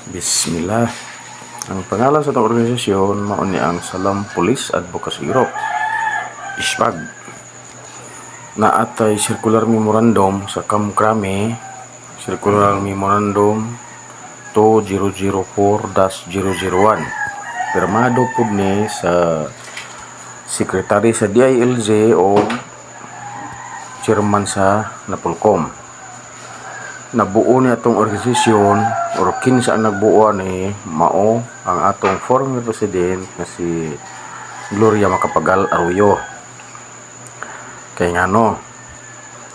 Bismillah. Ang pangalan sa itong organisasyon mao ni ang Salam Police Advocacy Group, ISPAG. Naatay Circular Memorandum sa Kamkrame, Circular Memorandum 2004-001. Pirmado pud ni sa Secretary sa DILG o Chairman sa Napolcom. Nabuo ni atong organisasyon or kinsa ang nagbuo ni mao ang atong former president na si Gloria Macapagal Arroyo. Kay ngano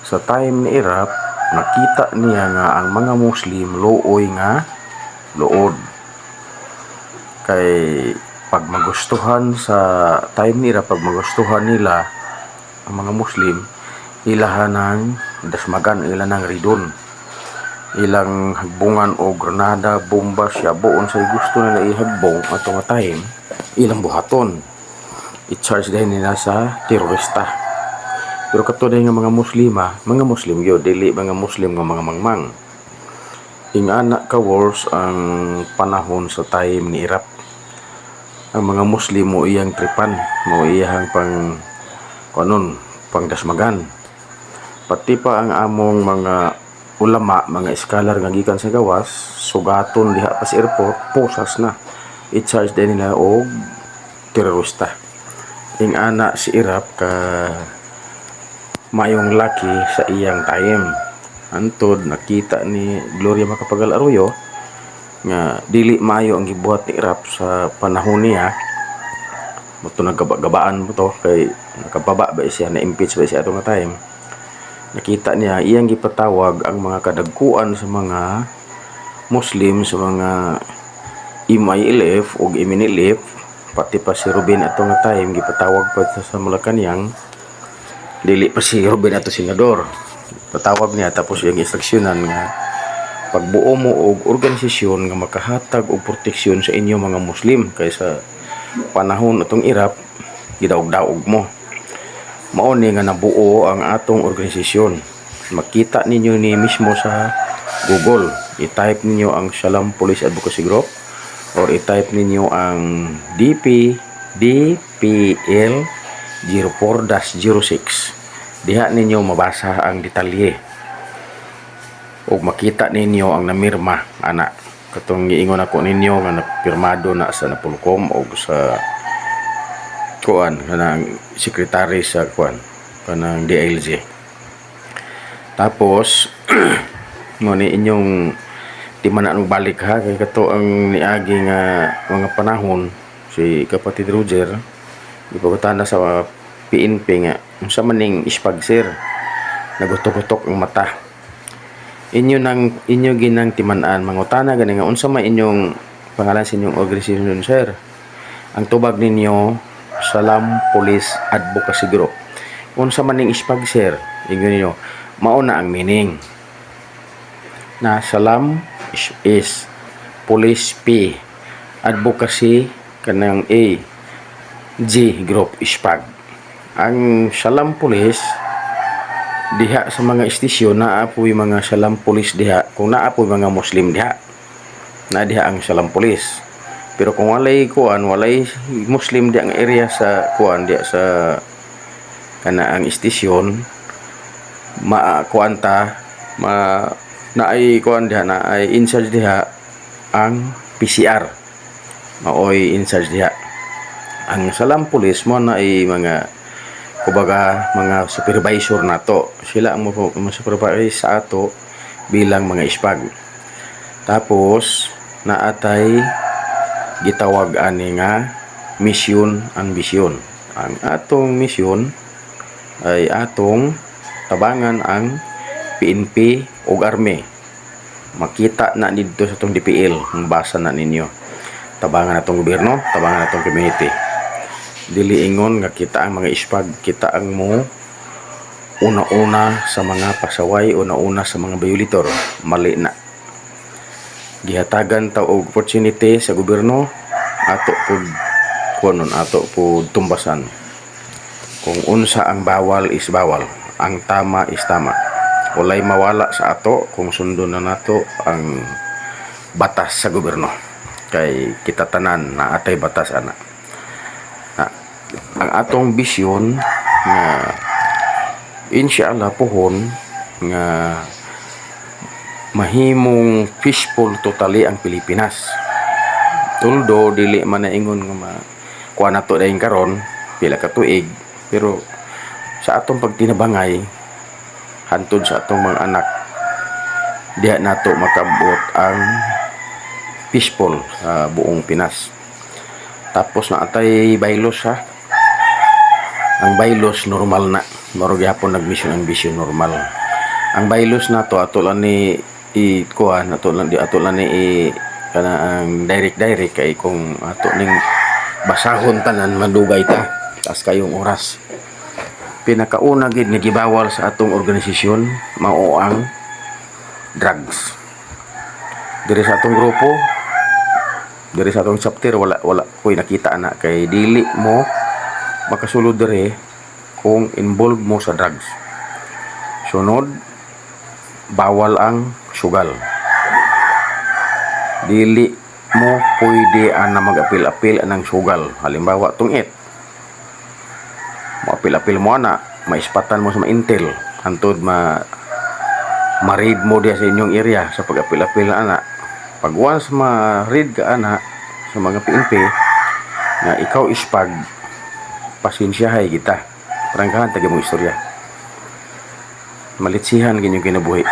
sa time ni Irap nakita niya nga ang mga Muslim luoy nga luod. Kay pag magustuhan sa time ni Irap, pag magustuhan nila ang mga Muslim, ilahan ng dasmagan, ilan ng ridon, ilang hagbungan o granada, bomba, syaboon sa gusto nila ihagbong at nga time, ilang buhaton i-charge dahil nila sa terorista. Pero kato dahil nga mga Muslim yun, dili mga Muslim nga mga mangmang. Ingana ka wars ang panahon sa time ni Irap. Ang mga Muslim mo iyang tripan, mo iyang pang dasmagan. Pati pa ang among mga ulama, mga scholar nga gikan sa gawas, sugaton diha pa sa airport, posas na i-charge din nila og terorista. Ing ana si Irap ka mayong laki sa iyang time. Antod nakita ni Gloria Macapagal Arroyo nga dili mayo ang gibuhat ni Irap sa panahon niya. Moto nagabaan mo to kay nakababa ba siya, na impeach ba siya atong time. Nakita niya iyang gipatawag ang mga kadagkuan sa mga Muslim, sa mga MILF o MNLF, pati pa si Ruben atong time gipatawag pa sa Malacanang. Dili pa si Ruben ato senador, patawag niya tapos yung instruksyonan nga pagbuo mo og organisasyon nga makahatag og proteksyon sa inyo mga Muslim, kaysa panahon atong Irap gidaog-daog mo. Mao ni nga nabuo ang atong organisasyon. Makita ninyo ni mismo sa Google, i-type ninyo ang Salam Police Advocacy Group or i-type ninyo ang DPL 04-06. Diha ninyo mabasa ang detalye o makita ninyo ang namirma ana. Katong giingon ako ninyo nga napirmado na sa Napolcom o sa kuan kanang secretary sa kuan kanang DILG. Tapos mo ni inyong timanan og balik ha, kay kato ang niagi nga mga panahon si kapatid Roger ipagutana sa PNP nga unsa man ning ISPAG sir, nagutok-gutok ang mata. Inyo ginang timan-an mangutana gani nga unsa man inyong pangalan sa inyong organisasyon sir. Ang tubag ninyo Salam Police Advocacy Group. Unsa man ning ISPAG sir, ingon niyo mao na ang meaning na Salam is Police P, Advocacy kanang A, G Group ISPAG. Ang Salam Police diha sa mga istasyon naapoy mga Salam Police diha, kung naapoy mga Muslim diha na diha ang Salam Police. Pero kung walay Muslim di ang area sa di sa kana ang istasyon, naay in charge diha ang PCR, maoy in charge diha. Ang Salam Police mo na ay mga mga supervisor nato, sila ang supervise sa ato bilang mga ISPAG. Tapos naatay gitawag ani nga mission and vision. Ang atong mission ay atong tabangan ang PNP ug army. Makita na dito sa atong DPL, mabasa na ninyo. Tabangan atong gobyerno, tabangan atong community. Dili ingon nga kita ang mga ISPAG, kita ang mo una-una sa mga pasaway, una-una sa mga violator. Mali na. Gihatagan ta og opportunity sa gobyerno ato pud tumbasan. Kung unsa ang bawal is bawal, ang tama is tama. Walay mawala sa ato kung sundon na nato ang batas sa gobyerno. Kay kita tanan na atay batas ana. Ang atong bisyon nga inshallah pohon nga mahimong peaceful totally ang Pilipinas. Tuldo dili man naingon nga kuha nato dayon karon pila ka tuig, pero sa atong pagtinabangay hantod sa atong mga anak diha nato makabot ang peaceful sa buong Pinas. Tapos na atay baylos ha. Ang baylos normal na. Maro gyapon nagmission ang vision normal. Ang baylos na to ato lang ni kuan ato lang ni kana ang direct kay kung ato ning basahon tanan madugay ta taas kayong oras. Pinakauna gid nga gibawal sa atong organisasyon mao ang drugs. Diri sa atong grupo, diri sa atong chapter wala ko'y nakita ana kay dili mo makasulod diri kung involved mo sa drugs. Sunod, bawal ang sugal. Dili mo pwede ana mag-apil-apil anang sugal. Halimbawa tungit, mo-apil-apil mo ana, maispatan mo sa intel hantod ma-read mo diya sa inyong area sa pag-apil-apil na ana. Pag once ma-read ka ana sa mga PNP na ikaw ispag, pasensyahay kita. Prangkahan tagi mong istorya. Malitsihan ganyang kinabuhi.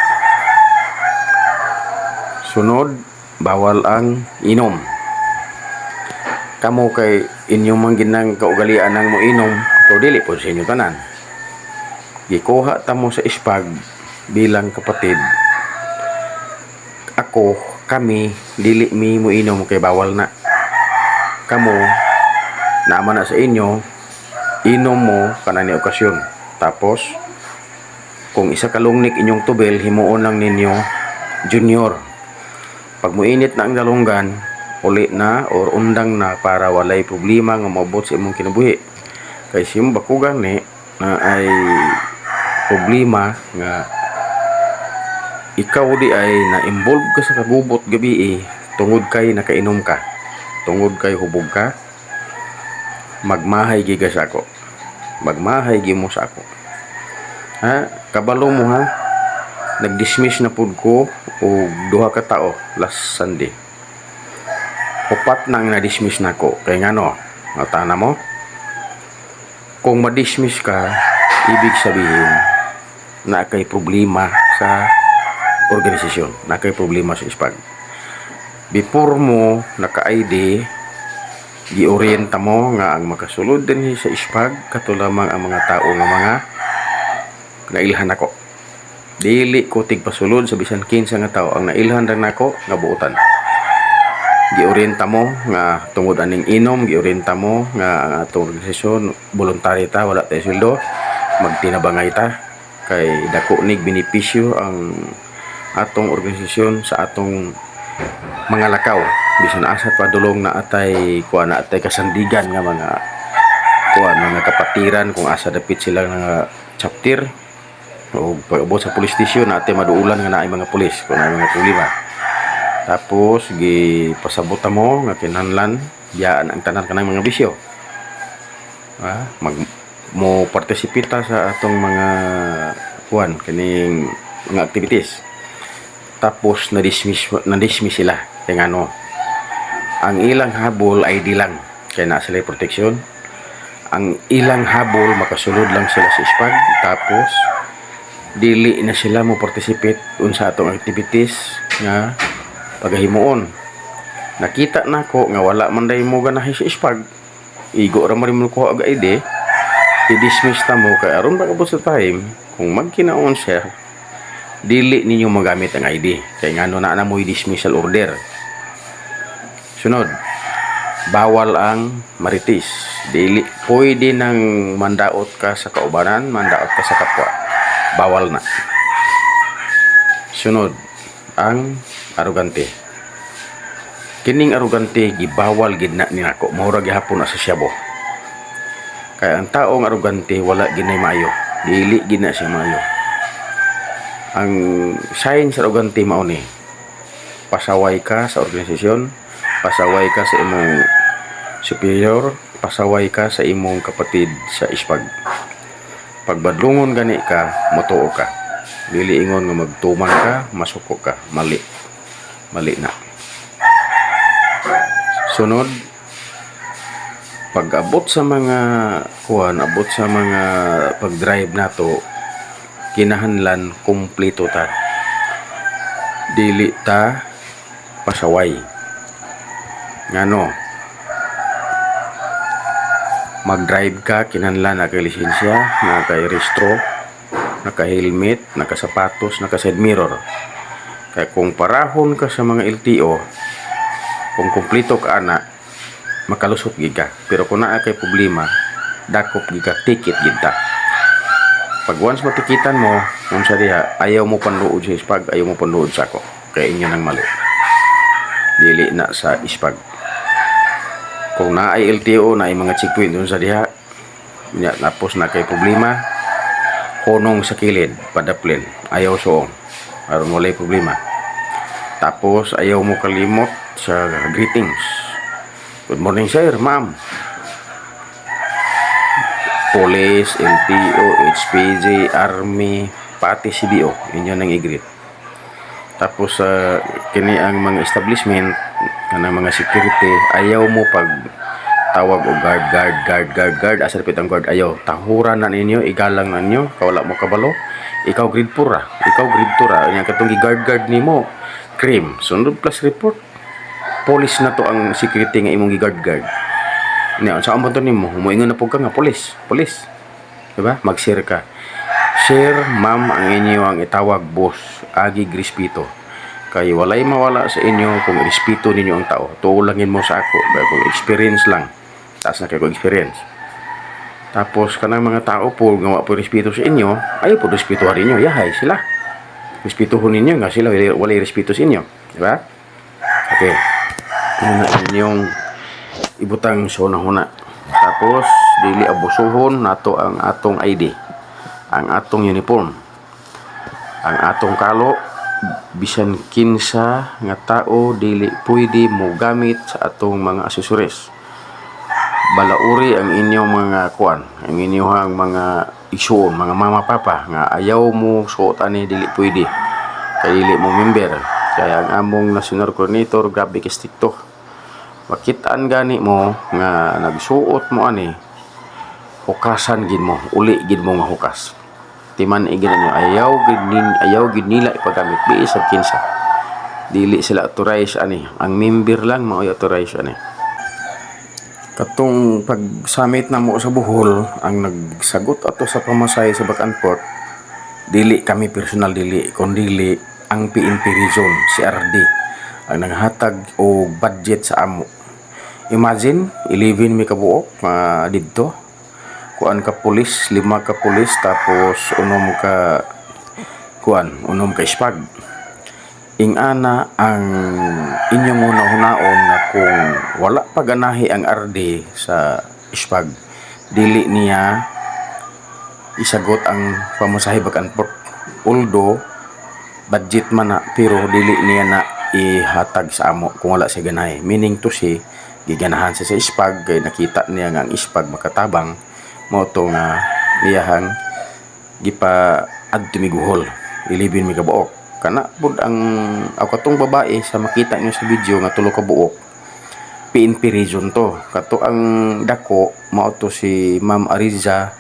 Sunod, bawal ang inom. Kamo kay inyong mangginang kaugalian ng mo inom, so dili po sa inyo tanan. Gikuha ta mo sa ispag bilang kapatid. Ako, kami, dili mi mo inom kay bawal na. Kamo, naman na sa inyo, inom mo kanani okasyon. Tapos, kung isa kalungnik inyong tubel, himuon lang ninyo junior. Pag muinit na ang dalunggan, uli na or undang na para walay problema nga maabot sa imong kinabuhi. Kay siyong bakugan ni na ay problema nga ikaw di ay na-involve ka sa kagubot gabi tungod kay nakainom ka, tungod kay hubog ka, magmahay giga sa ako, magmahay gi mo sa ako ha. Kabalo mo ha, nag-dismiss na pud ko o duha ka tao last Sunday. Upat nang na-dismiss na ko kay ngano natana mo, kung ma-dismiss ka ibig sabihin na kay problema sa organisasyon, na kay problema sa ispag. Before mo naka-ID, giorienta mo nga ang makasulod din sa ispag kato lamang ang mga tao nga mga nailhan ako. Dili ko tigpasulod sa bisan kinsa nga tao ang nailhan ra nako nga buotan. Giorienta mo nga tungod aning inom, giorienta mo nga ang atong organisasyon voluntary ta, wala tay sweldo, magtinabangay ta kay dako nig benepisyo ang atong organisasyon sa atong mga lakaw. Bisan asa padulong na atay kuan na atay kasandigan nga mga kuan mga kapatiran kung asa dapit sila nga chapter o pag-abot sa police station na atay maduulan nga naay mga pulis kung naay mga problema. Tapos gipasabot mo nga kinahanglan biyaan ang tanan kanang mga bisyo. Mo partisipita sa atong mga kuan kining mga activities. Tapos na-dismiss sila kay ngano ang ilang habol ID lang kay na sila protection. Ang ilang habol makasulod lang sila sa ispag, tapos dili na sila mo participate unsa atong activities nga pagahimuon. Nakita nako nga wala man day mo ganahay sa ispag, igo ra man mo ko aga ID, i-dismiss ta mo kay aron pag-abot sa time kung magkinaon siya dili ninyo magamit ang ID kay ngano na mo i-dismissal order. Sunod, bawal ang marites. Dili pwede nang mandaot ka sa kaubanan, mandaot ka sa kapwa. Bawal na. Sunod, ang arugante. Kining arugante gibawal gid na ninako. Mura gihapon na sa syabo. Kaya ang taong arugante wala ginay maayo. Dili gid na siya maayo. Ang sign sa arugante mao ni pasaway ka sa organisasyon, pasaway ka sa imong superior, pasaway ka sa imong kapatid sa ispag. Pagbadlungon gani ka, motuo ka. Dili ingon nga magtuman ka, masuko ka, mali na. Sunod, pag abot sa mga abot sa mga pag-drive nato, kinahanglan kumpleto ta. Dili ta pasaway. Ngano? Mag-drive ka, kinahanglan naka-lisensya, naka-rehistro, naka-helmet, naka-sapatos, naka-side mirror. Kaya kung parahon ka sa mga LTO, kung kumpleto ka ana, makalusot gid ka. Pero kung naa kay problema, dakop gid ka, ticket gid ta. Pag once matikitan mo, kung sa diha, ayaw mo panluod sa ispag, ayaw mo panluod sa ako. Kaya inyo nang mali. Dili na sa ispag. Kung na ay LTO, na ay mga checkpoint dun sa diha, tapos na kay problema, hunong sa kilid, padaplin, ayaw soong, aron walay problema. Tapos ayaw mo kalimot sa greetings. Good morning sir, ma'am. Police, LTO, HPG, Army, pati CBO, inyo nang i-greet. Tapos kini ang mga establishment, kanang mga security, ayaw mo pag tawag o guard, asa repit ang guard, ayaw, tahuran na ninyo, igalang na ninyo, kawala mo kabalo, ikaw grade 4 ra, yung katong guard nimo, cream, sunod plus report, police na to ang security nga imong guard. Sa amon to nimo, moingon na pug ka nga police, diba? Mag-share ka. Share, ma'am, ang inyo ang itawag boss, agi respeto. Kay walay mawala sa inyo kung respeto ninyo ang tao. Tuulangin mo sa ako, kung experience lang. Taas na kayo experience. Tapos kanang mga tao po nga wa po respeto sa inyo, ayaw po respetuhan ninyo, yahay sila. Respetuhon ninyo nga sila walay respeto sa inyo, diba? Okay. Muna inyong ibutang huna. Tapos dili abusuhon nato ang atong ID, ang atong uniform, ang atong kalo. Bisan kinsa nga tao dili pwede mo gamit sa atong mga accessories. Balauri ang inyong mga ang inyong mga isuon, mga mama papa nga ayaw mo suot ani, dili pwede kay dili mo member. Kaya ang among national coordinator grabe ka stricto. Makitaan gani mo nga nagsuot mo ani, hukasan gid mo, uli gid mo nga hukas. Timan igin nyo, ayaw gid nila ipagamit biis sa kinsa. Dili sila authorize ani, ang member lang mao authorize ani. Katong pag-summit na mo sa Bohol, ang nagsagot ato sa pamasahe sa Bacanport, dili kami personal, kundi ang PNP region, CRD, ang naghatag o budget sa amo. Imagine 11 mi kabuok didto, kuan ka pulis, 5 ka pulis, tapos unom ka ispag. Ingana ang inyong hunaon na kung wala pa ganahi ang RD sa ispag, dili niya isagot ang pamasahe Bacanport. Although budget man na, pero dili niya na ihatag sa amo kung wala siya ganahe. Meaning to say, giganahan siya sa ispag, kay nakita niya nga ang ispag makatabang, mo to nga niyahang gipa adto mi Bohol, 11 mi kabuok. Kana pud ang katong babae sa makita niyo sa video nga tulo ka buok, PNP region to. Kato ang dako mao to si Ma'am Ariza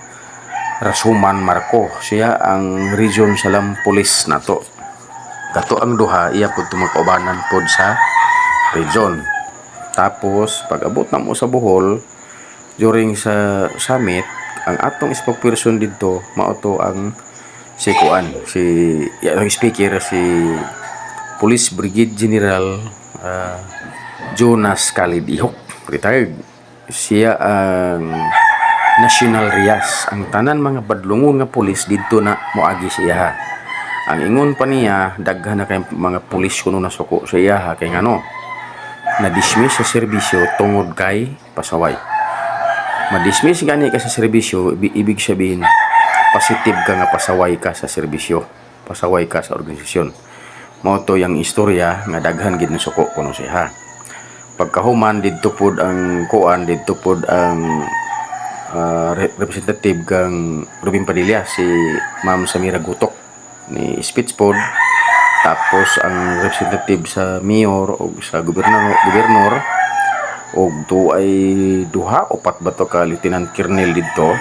Rasuman Marco, siya ang region Salam Police nato. Kato ang duha, iya pud tumagkaubanan pod sa region. Tapos pag abot na mo sa Bohol during sa summit, ang atong spokesperson dito mao to ang si speaker, si Police Brigade General Jonas Khalid Ihok, retired. Siya ang National Rias. Ang tanan mga badlungon nga pulis dito na moagi siya. Ang ingon pa niya, daghan na kay mga pulis kuno nasuko sa iya kay ngano na-dismiss sa serbisyo tungod kay pasaway. Ma-dismiss gani ka sa serbisyo, ibig sabihin positive ka nga pasaway ka sa serbisyo, pasaway ka sa organisasyon. Mao to yang istorya nga daghan gid nasuko kuno siya. Pagkahuman didto pod ang kuan, didto pod ang representative kang Rubin Padilla, si Ma'am Samira Gutok ni speech pod. Tapos ang representative sa mayor o sa gobernador og to ay duha upat ba to ka lieutenant colonel didto.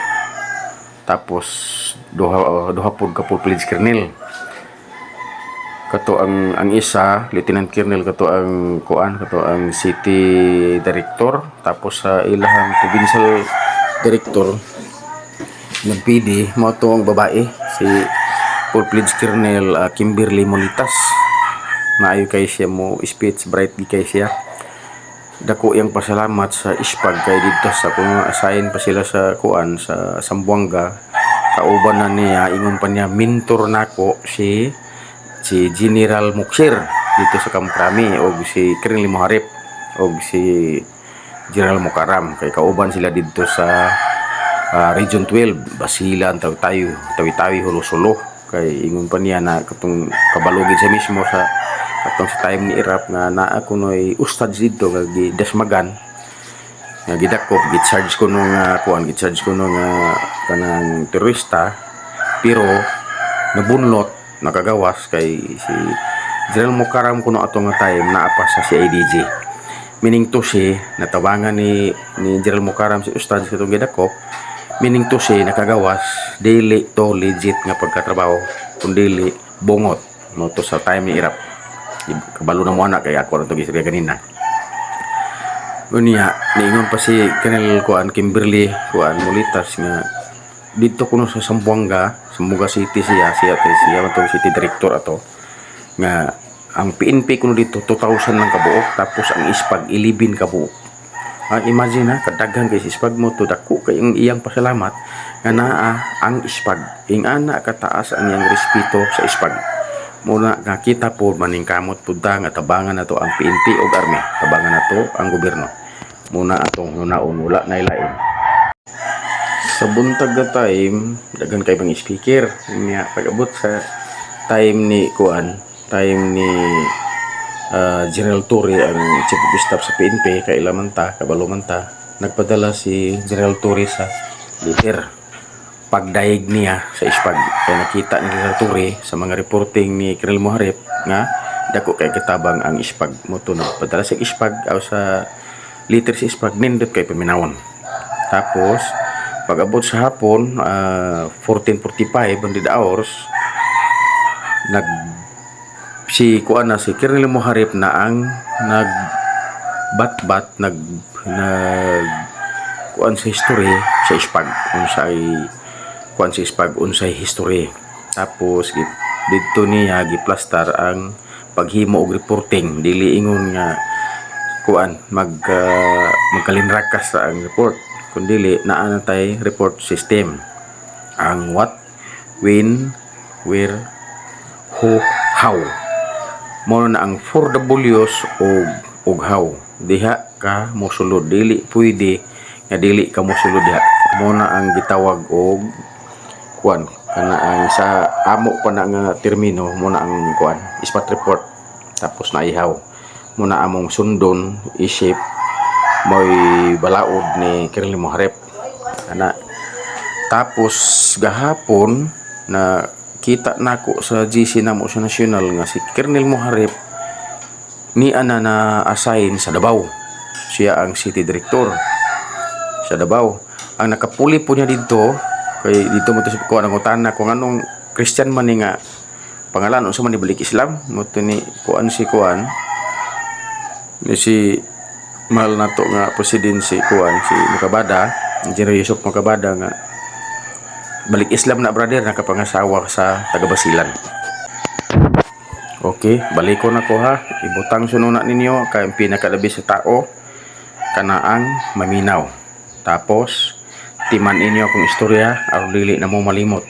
Tapos duha pod ka police colonel. Kato ang isa lieutenant colonel, kato ang kuan, kato ang city director. Tapos sa ilahang provincial director ng PD mao to ang babae, si police colonel Kimberly Molitas. Maayo kay siya mo speech, bright di kay siya. Dako yang pasalamat sa ISPAG kay dito sa kung assign pa sila sa kuan sa Zamboanga. Kauban na niya, ingon pa niya, mentor nako si General Muksir dito sa Kamkrami o si Colonel Moharip o si General Mukaram, kay kauban sila dito sa Region 12, Basilan, Tawi-Tawi, Hulo-Sulo. Kay ingon pa niya na katong kabalugid siya mismo sa katong sa time ni Irap nga naa kunoy ustad dito nga gidasmagan nga gidakop, gicharge ko nung kanang terorista, pero nabunlot nakagawas kay si General Mukaram kuno ato nga time naapa sa CIDG. Meaning to si natabangan ni General Mukaram si ustad sa itong gidakop, meaning to si nakagawas dili to legit nga pagkatrabaho kundi bungot mo to sa time ni Irap. Kabalo na mo anak kay ako na gistorya kanina. Unya niingon pa si Colonel Kimberly Molitas nga dito kuno sa Zamboanga City siya matong city director ato nga ang PNP kuno dito 2,000 lang kabuok, tapos ang ISPAG 11 kabuok. Imagine ha, kadaghan kay si ISPAG mo to, dako kay ang iyang pasalamat nga naa ang ISPAG ing ana kataas ang iyang respeto sa ISPAG. Muna nga kita po maningkamot pud ta nga tabangan nato ang PNP ug army, tabangan nato ang gobyerno. Muna atong hunaon wala na ilain. Sa buntag na time, daghan kay pang speaker. Niya pag-abot sa time ni General Torre, ang chief of staff sa PNP, kabalo man ta, nagpadala si General Torre sa letter pagdaig niya sa ISPAG. Kaya nakita ni General Torre sa mga reporting ni Colonel Moharip nga dako kay kitabang ang ISPAG mo to, nagpadala sa ISPAG o sa letter sa ISPAG, nindot kay paminawon. Tapos pag-abot sa hapon, 14:45 hours, si Colonel Moharip na ang nagbatbat kuan sa history sa ISPAG unsay history. Tapos dito niya giplastar ang paghimo og reporting, dili ingon nga magkalinrakas sa ang report, kundi naa tay report system, ang what, when, where, who, how. Mo na ang 4 W's og how. Diha ka mosulod, dili pwede nga dili ka mosulod diha. Mo na ang gitawag og kana ang sa amo pa na nga termino, mo na ang spot report. Tapos na ihaw mo na among sundon isip mo'y balaod ni Colonel Moharip. Tapos gahapon na kita nako sa GC namo sa national nga si Colonel Moharip ni na assign sa Davao. Siya ang city director sa Davao. Ang nakapuli po niya dito, kay dito mo to sa kuan ang utana kung anong Christian man ni nga pangalan unsa man ni balik Islam mo to ni si mahal nato nga president si Makabada, Engineer Yusuf Makabada nga balik Islam na brother, nakapangasawa sa taga-Basilan. Okay, balik ko na ko ha. Ibutang sununa ninyo kay pinakalabi sa tao kanaang maminaw. Tapos timan ninyo kung istorya aron dili na mo malimot.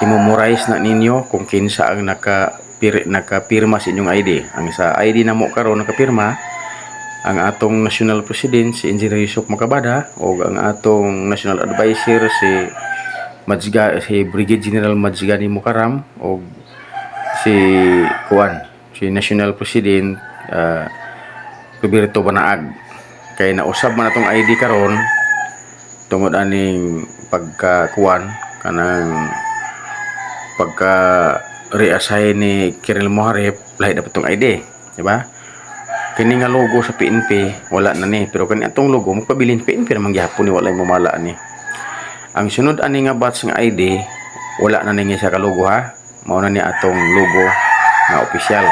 I-memorize na ninyo kung kinsa ang nakapirma sa inyong ID. Ang sa ID na mo karon nakapirma ang atong national president si Engineer Yusuf Makabada o ang atong national advisor si Brigadier General Majgani Mukaram o si si National President Roberto Banaag. Kay nausab man atong ID karon tungod aning pagkakuan kanang pagka reassign ni Kiril Moharip, lahi dapat tong ID, di ba? Kini nga logo sa PNP wala na ni, pero kani atong logo magpabilin PNP namang gihapon ni walay mamala ni. Ang sunod ani nga batch nga ID wala na ni sa logo ha. Mao na ni atong logo na opisyal.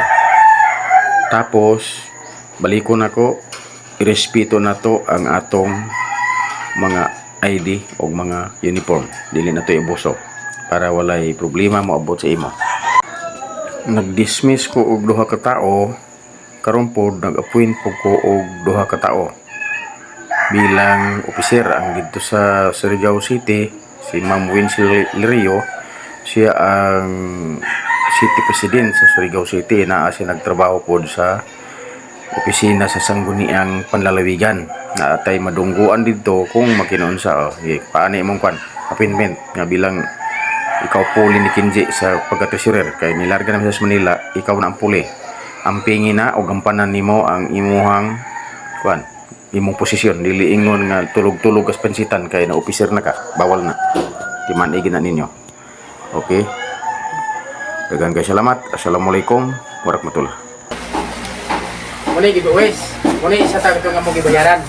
Tapos balikon ako, irespeto na to ang atong mga ID o mga uniform. Dili na to ibuso para walay problema moabot sa imo. Nag-dismiss ko og duha ka tawo, karon pod nag-appoint po ko og duha ka tawo bilang opiser ang dito sa Surigao City. Si Ma'am Winsel Lirio, siya ang City President sa Surigao City, na siya nagtrabaho pod sa opisina sa Sangguniang Panlalawigan, na atay madungguan dito kung makinuunsa paano imong kwan appointment nga bilang ikaw puli ni Kinji sa pagka-treasurer. Kay nilarga namin sa Manila, ikaw na ang puli, ang pingi na o gampanan nimo ang imuhang kwan, imong posisyon. Dili ingon nga tulog-tulog kas pensitan kay na officer na ka, bawal na, timan-igin na ninyo. Okay, daghang kay salamat. Assalamualaikum warahmatullah. Muna giveaways. Muna isa tag ito nga mo gibayaran.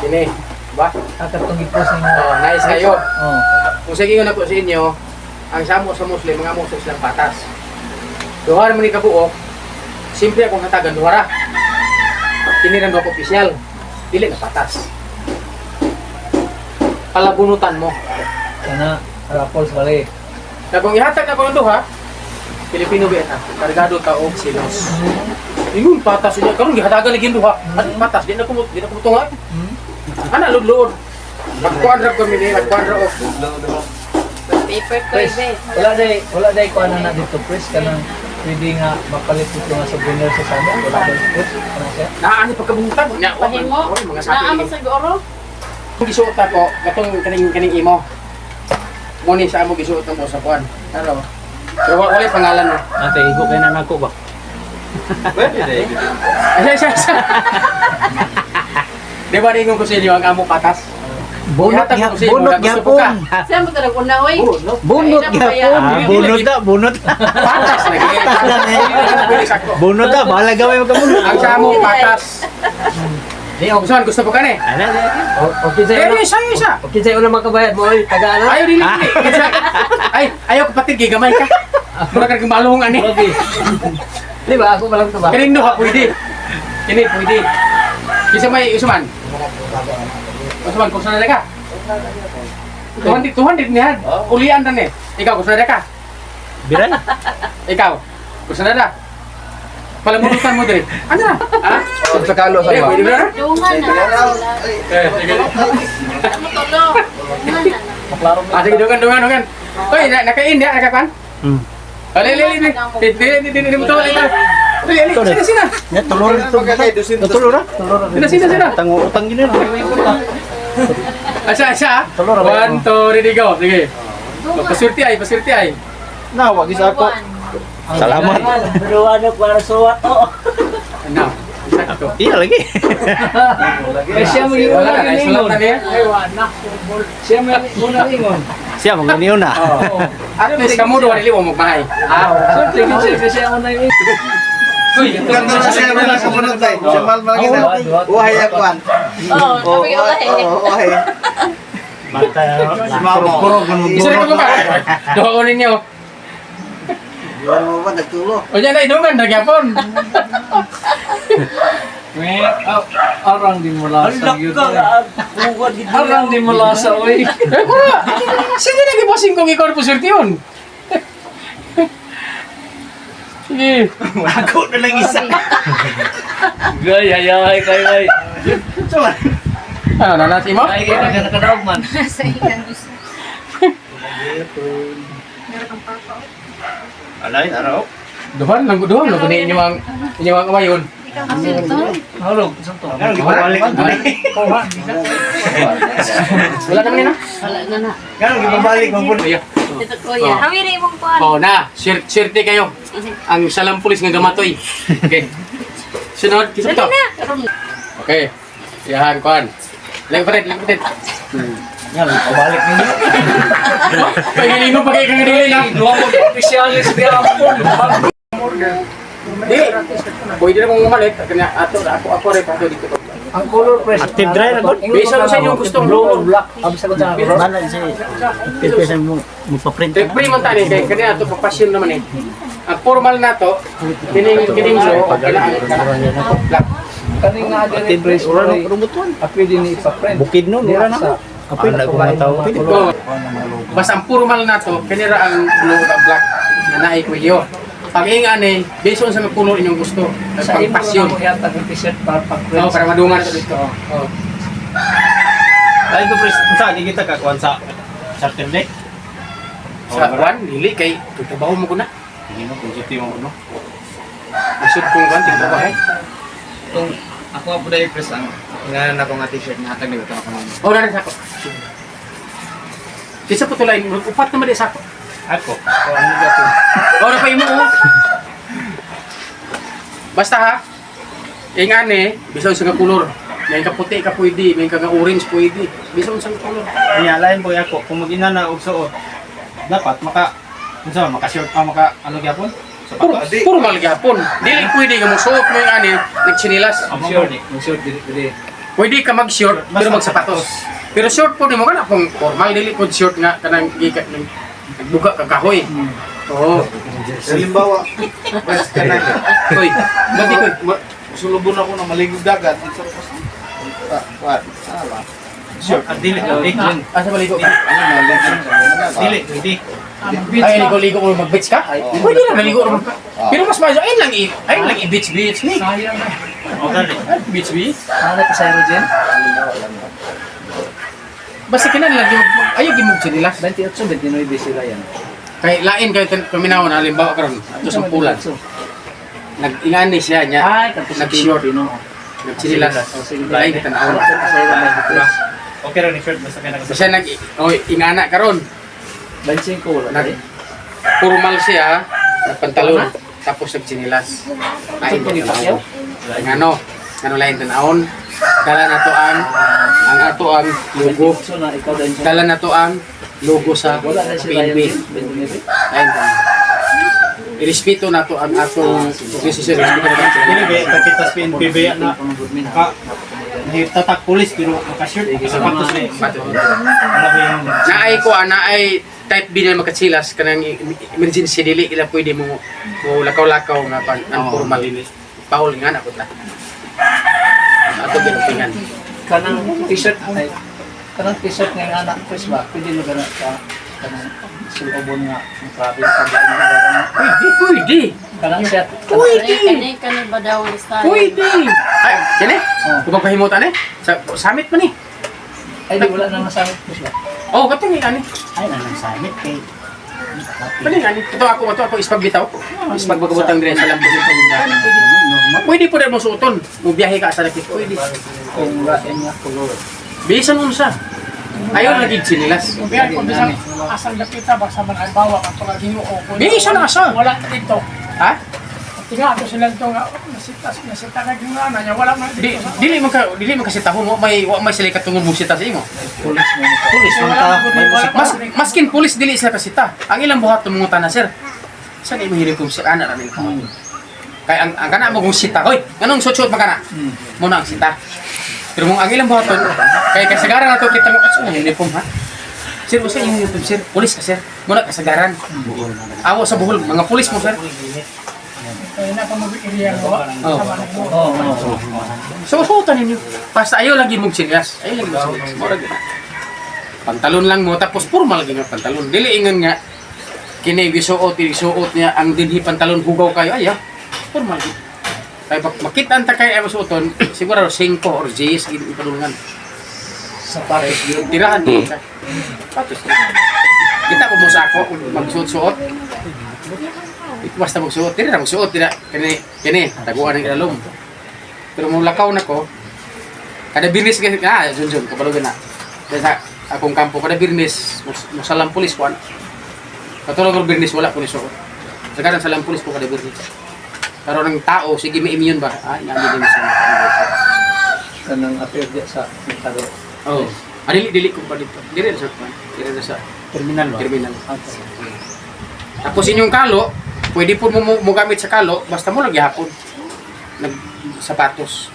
Ini, ba? Akatong i-post ninyo. Oh, nice kayo. Oh. Kung sige na ko sa inyo, ang samo sa Muslim, mga musos lang patas. Duhar man ni kabuok, simple akong hatagan duhara. Kiniran do ko opisyal, dili na patas. Palabunutan mo. Kana Rapols bali. Na kung ihatag na ko ng duha, Pilipino ba ita? Kargado taog silos. Ingon patas niya karon gihatagan lagi duha. At patas di na kumutungay. Ana lud-lud. Nagkwadra kami ni, nagkwadra og Paper ko Pres, ibe. wala day ko na dito press kanang pwede nga mapalit ito nga souvenir sa sama. Wala day press kanang siya. naani pagkabunutan. Nya Bahimo. mga Naamo sapi. sa goro. Gisuot ako katong kaning imo. Muni sa amo gisuot mo sa kuan. Pero wala pangalan mo. Ate igo kay na nako ba? Asa. Di ba ringon ko sa inyo ang amo patas? Bunot gyapon. Saan mo talaga una, oy? Bunot gyapon. Bunot. Patas lagi. Bunot na, bahala gawin mo ka bunot. Ang sa amo patas. Di ako gusto po ka ni. Okay Pero sa'yo. isa. Okay sa'yo na makabayad mo, oy. Tagaan na. Ayaw dili. Ayaw kapatid gigamay ka. Mura ka gumalong ani. Okay. Di ba, ako malang ito ba? Kining no ha pwede. Kini pwede. Kisa may Usman. Usman kung saan ka? 200 niya. Ulian na ni. Ikaw kung saan ka? Biran? Ikaw kung saan na? Palamunutan mo diri. Ano na? Ha? Sa kalo Eh, pwede ba na? Dungan na sila. Ano tolo? Dungan na. Maklaro mo. Sige, dungan. Oy, nakain ya, nakapan? Dili mo to. Sina. Ya, tulor ito. Tulor na? Sina. Tango utang gini. Asa. Tulor, 1, 2, ready, go. Sige. Paswerte ay. Na, wag isa ako. Salamat. Beruano para suwat to. Ano? Sakto. Iya lagi. Siya mo yung Wala una na, isulat na niya. Siya mo muna ingon. Siya mo ganyan na. Ano ba si kamudo dili mo magmahay? So, tingin siya mo na yun. Uy, Ganto sa siya na kamunod tay. Siya mal magina. Uhay akuan. Oo, sabi ko lahi. Uhay. Mata. Si mamo. isa na ko ba? Doon ninyo. Diwan mo ba nagtulo? O yan na idungan nagyapon. Arang di mula sa yun. Arang di mula sa oy. Sige lagi bossing kong ikaw paswerte yun. Sige. Ako na lang isa. Gay, kay. Ano, nanati mo? Ay, nakadaog man. Sa ikan gusto. Meron kang papa. Alay, araw. Duhan lang kunin inyong kawayon. Ikaw kasi ito. Hulog, santo. Ano gibalik ko ni? Wala naman yun, ha? Wala na na. Ano gibalik mo pud? Ayo. Ito kuya. Hawiri mong kuan. Oh, na, swerte kayo. Ang salam pulis nga gamatoy. Okay. Sunod, kisap to. Okay. Yahan, kuan. Lagpatit. Yan, pabalik ninyo. Paghilingo pa kayo kang dili na. Duha mo officialis di hapon. Di. Pwede na mong umalit. Kanya, ako rin pa dito. Ang color press. Active dry na gud. Bisa mo sa inyong gustong blue or black. Abi sa kanya. Mana si pipis mo pa-print na. Free man tani kay kanina to papasyon naman eh. Ang formal na to, kining so kailangan black. Kaning nga diri press or pwede ni ipa-print. Bukid no, nira na. Kapit na kung mataw. Oh. Basta ang formal na to, kanira ang blue at black na naay ko iyo. Pag ingani, based on sa mga color inyong gusto. Sa imo Pagpasyon. mo yata yung t-shirt para pag-print. Oh, para madungan ko dito. Oh. Dahil ko pres, unsa di kita kakuan sa charter deck. Sa kuan, dili kay trabaho mo ko na. Hindi no kung suti mo no. Masud ko kuan trabaho. Kung ako nga po dahil press ang ngayon ako nga t-shirt na hatag nito ako naman. Oh, na sa ako. Kisa po tulay, upat naman di sa ako. Ako, ano gato? Oh, na pa imo oh. Basta ha. Ingani, bisan sa nga color. May ka puti ka pwede, may ka orange pwede. Bisan sa nga color. Kanya lain po ako kung mag-ina na og suot. Dapat unsa maka-short maka ano gyapon? Puro malgapon. Dili pwede ka mo suot mo yung ani, nagchinilas. Ang short, ang short diri. Pwede ka mag-short pero magsapatos. Pero short po nimo kana kung formal dili pod short nga kanang gikat nagbuga ka kahoy. Oo. Halimbawa, press ka na. Koy. Mati koy. Sulubon ako na maligog dagat. Ito what? Short. Dili. Asa maligo ka? Dili, hindi. Ay, ligo-ligo mo mag-beach ka? Pwede lang naligo naman ka. Pero mas maso, ayun lang i-beach ni. Sayang na. O gani. Beach. Ano pa sa aerogen? Basta kinahanglan yung ayaw gimog sila. 28, 29 sila yan. Kay lain kay paminaw na halimbawa karon ato sa pulan. Nag-ingani siya niya. Ay, tapos Nag-short. Pino. Nagchinilas. Lain kita na ako. Okay ra ni shirt basta kay Basta ingana karon. 25 wala. Nag formal siya, pantalon, tapos nagchinilas. Lain Ito ni kita na Pacquiao? ako. Ano lain tanawon. Dala na to ang ato ang logo. So na ikaw din siya. Dala na to ang logo sa Wala na sila PNP. yan. Ayun po. Irespeto na to ang atong decision. Dili ba kita sa PNP na ka tatak pulis pero naka-shirt sapatos ni. Wala ba yung Naay ko naay type B na makatsilas kanang emergency dili ila pwede mo lakaw-lakaw nga pan formal Paul nga na ko ta. Ato ginupingan. Kanang t-shirt ay kanang t-shirt nga anak press ba? Pwede mo gana sa kanang sulubon nga ang travel sa Pwede. kanang shirt. Kani ba daw ang style? Pwede. Ay, kani? Kung pahimutan sa summit man Ay di wala na masabi press ba? Oh, kato nga ani. ay nang samit kay Pwede nga ani. Ito ako ispag bitaw. Ispag magabutang dire sa lambot ito. Pwede po rin mo suoton. Mo biyahe ka sa lakit. Pwede. Kung lain nga color. Bisan unsa. Ayaw lagi sinilas. Kaya kung bisang asal na kita ba sa mga bawa ka pala ginoo ko. Bisan asa. Wala ka dito. Ha? Tinga ato sila dito nga nasita na gina niya wala man dito. Dili man kasi tahon wa may silikat tungod musita sa imo. Police mo. Pulis Wala maskin pulis dili sila kasita. Ang ilang buhat tumungutan na sir. Saan ay mahirap kung si ana ra nila. Kay ang kana mo kung sita. Hoy, anong suot pa kana? Mo na ang sita. Pero mong ang ilang buhaton kay kasagaran nato kita mo at uniform ha. Sir, usa yung uniform sir. Pulis ka sir. Muna kasagaran. Awo sa buhol mga pulis mo sir. Kaya na pa mag-iriyan mo. Oh. Oo. So, suotan ninyo. Basta ayaw lagi mong sinilas. Ayaw lagi mong sinilas. Mura gina. Pantalon lang mo, tapos formal lagi nga pantalon. Dili ingan nga, kini gisuot niya, ang dinhi pantalon hugaw kayo, ayaw. Formal gina. Kaya pag makita ang takay ay masuoton, siguro 5 or 10 gini ipadulungan. Sa pares yun. Tirahan din ka. Tapos, kita ko mo sa ako, magsuot-suot. Basta magsuot, tira na magsuot, tira. Kini, taguan ng ilalom. Pero mong lakaw na ko, kada birnis kasi, junjun, kabalugan na. Dahil sa akong kampo, kada birnis, musalang pulis ko, Katulog ng Bernis, wala pulis ako. Sa kanan sa lang pulis po kada Bernis. Pero ng tao, sige may immune ba? Ah, inaami din sa Kanang appear diya sa merkado. Oh. Dili ko pa dito. Dili na sa kwan. Dili na sa Terminal ba? terminal. Okay. Tapos inyong kalo, pwede po mo gamit sa kalo, basta mo lagi hapon. Sapatos.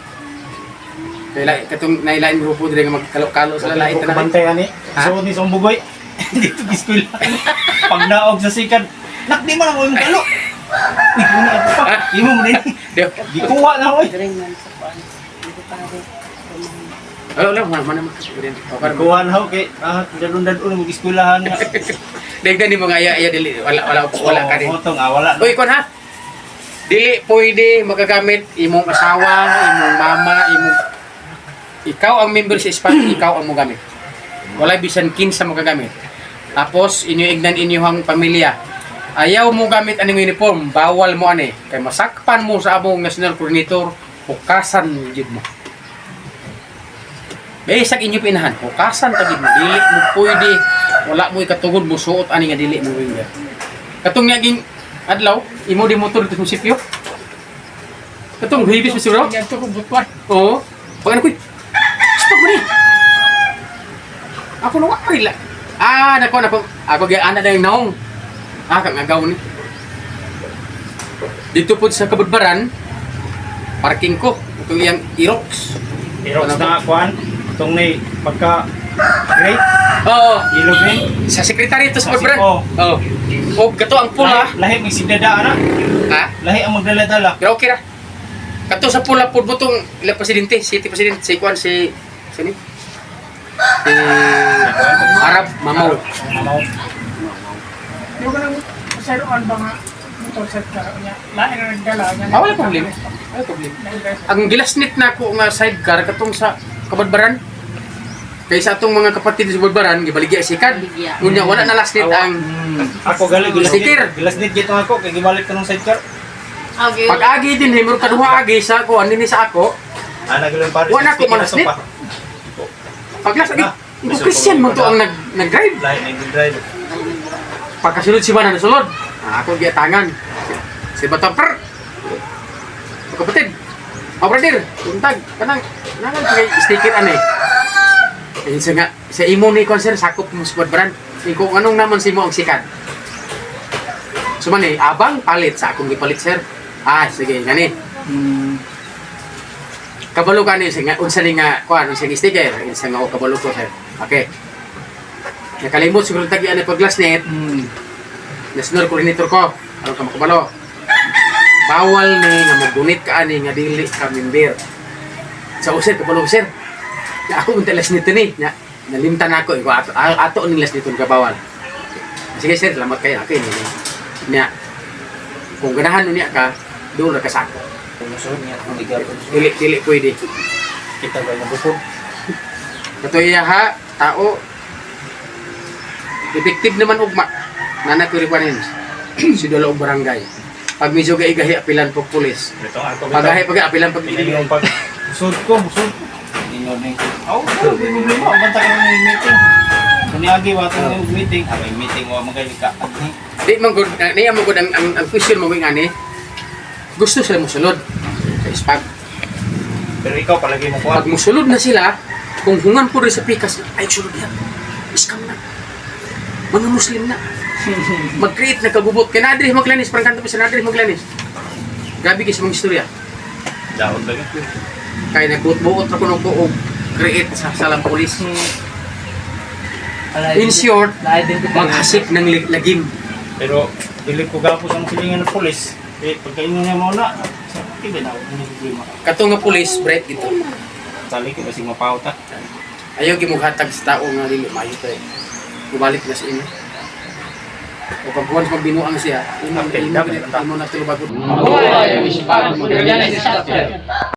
Kaya katong nailain mo po dire nga magkalo-kalo sa lalait na. Bantay ani. Ha? So ni Sombugoy. Dito giskwela. Pag naog sa sikan, nak di man ako yung kalo. Ikaw na ako pa. Imo mo din. Gikuha na ako. Wala man. Gikuha na ako kay dadon-dadon mo giskwelahan nga. Dagdag ni mga iya dili wala ka din. Otong wala. Uy kon ha. Dili pwede magagamit imong asawa, imong mama, ikaw ang member sa squad, ikaw ang mo gamit. Wala bisan kinsa mo gagamit. Tapos inyo ignan inyong pamilya. Ayaw mo gamit aning uniform, bawal mo ani. Kay masakpan mo sa among national coordinator, hukasan jud mo. Besag inyo pinahan, hukasan ta gid mo. Dili mo pwede, wala mo ikatugod mo suot ani nga dili mo winger. Katong naging adlaw, imo di motor dito sa munisipyo. Katong hibis mo siguro? Yan to kung butwan. Oo. Pag ano ko, stop mo ni. Ako na wakil. Nako. Ako gaya anak na yung naong. Kang agaw ni. Dito po sa Kabudbaran, parking ko. Ito yung Irox. Irox na kuan. Itong ni pagka great. Oo. Ilog ni. Sa sekretary ito sa Kasi, Kabudbaran. oo. Oo. O, gato ang pula. Lahi may sigdada ana. Ha? Lahi ang magdala-dala. Pero okay ra. Kato sa pula po butong ilang presidente, city president, si Kwan, si sini? Si Arab Mamaw. Di ko nang masaroon ba nga motorset ka niya. Lain na nagdala niya. Wala problema. Wala problema. Ang gilasnit na ako nga sidecar katong sa Kabadbaran. Kaysa atong mga kapatid sa Kabadbaran, gibaligya sikat. Unya wala na lasnit ang Ako gali Sticker. gilasnit gito ako kay gibalik ko nung sidecar. Okay. pag-agi din himur kaduha agi sa ko ani sa ako. Nagulong pare. Wala ko malasnit. Paglas agi. Ito Christian mo to ang nag-drive. Lahi nag-drive. Pagkasunod si Mana nasulod. Ako giatangan. Si Batapper. Kapatid. Brother, untag kanang nangan kay sticker ani. Sa imo ni concern sakop mo sa brand. Kung anong naman si mo ang sikat. Sumani abang palit sa akong gipalit sir. Sige gani. Kabalo ka ni nga unsa ni nga kuan unsa ni sticker, unsa nga kabalo ko sir. Okay. Nakalimot siguro tagi ani paglasnet. National coordinator ko. Ano ka makabalo? Bawal ni nga magunit ka ani nga dili ka member. Sa usir kabalo sir. Na ako unta lasnet ni. Nalimtan ako iko ato ning lasnet ka bawal. Sige sir, salamat kayo. Okay ni. Nya. Kung ganahan niya ka, doon na kasako. Dili pwede. Kita ba na buko? Katuya ha, tao. Effective naman ugma. Nana ko ribanin. Si dolo og barangay. Pag medyo gahi apilan po pulis. Ito ako Pag apilan pag Hindi yung pag busod ko. Inyo ni. Problema banta ka ng meeting. Kani agi wa tong meeting, abay meeting wa magali ka. Di man gud niya mo gud ang question mo ngani. Gusto sila mosulod sa ispag. Pero ikaw palagi mo kuha. Pag mosulod na sila, kung hungan po rin sa pikas, ay sulod yan. Iskam na. Mga Muslim na. Mag-create na kagubot. Kaya nadri maglanis, parang kanto pa sa nadri maglanis. Grabe kasi mga istorya. Daon lagi. Kaya nagbuot-buot ako ng buog create sa salang polis. In short, maghasik ng lagim. Pero dili ko gapos ang silingan ng pulis. Pagkaingon niya mo na, iba na ako ng problema. Katong nga polis, bright dito. Sali ko kasi mapauta. Ayaw gimughatag sa tao nga dili mayo tayo. Bumalik na sa inyo. O pag once magbinuang siya, imo na tulubagod.